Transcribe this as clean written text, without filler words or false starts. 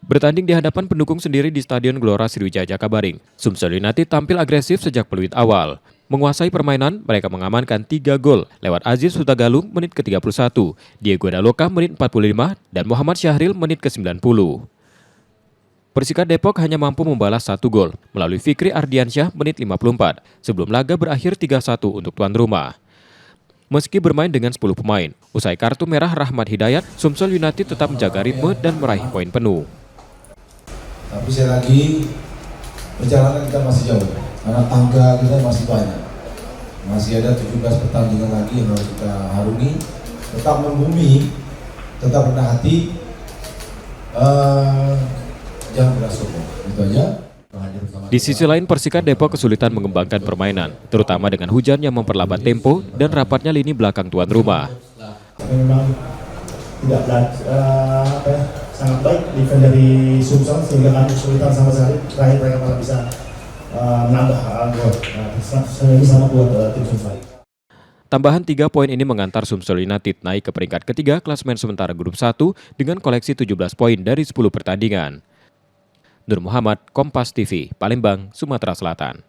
Bertanding di hadapan pendukung sendiri di Stadion Gelora Sriwijaya Jakabaring, Sumsel United tampil agresif sejak peluit awal. Menguasai permainan, mereka mengamankan 3 gol lewat Aziz Hutagalung menit ke-31, Diego Daloka menit 45, dan Muhammad Syahril menit ke-90. Persikat Depok hanya mampu membalas 1 gol melalui Fikri Ardiansyah menit 54, sebelum laga berakhir 3-1 untuk tuan rumah. Meski bermain dengan 10 pemain, usai kartu merah Rahmat Hidayat, Sumsel United tetap menjaga ritme dan meraih poin penuh. Tapi sekali lagi, perjalanan kita masih jauh, karena tangga kita masih banyak. Masih ada 17 pertandingan lagi yang harus kita harungi. Tetap membumi, tetap rendah hati, jangan mudah sombong. Itu aja. Di sisi lain, Persikat Depok kesulitan mengembangkan permainan, terutama dengan hujan yang memperlambat tempo dan rapatnya lini belakang tuan rumah. Tapi memang tidak sangat baik defense dari Sumsel sehingga kami kesulitan sama sekali. Terakhir mereka malah bisa menambah gol. Ini sama buat tim Sumsel. Tambahan 3 poin ini mengantar Sumsel United naik ke peringkat ketiga klasemen sementara grup 1 dengan koleksi 17 poin dari 10 pertandingan. Nur Muhammad, Kompas TV, Palembang, Sumatera Selatan.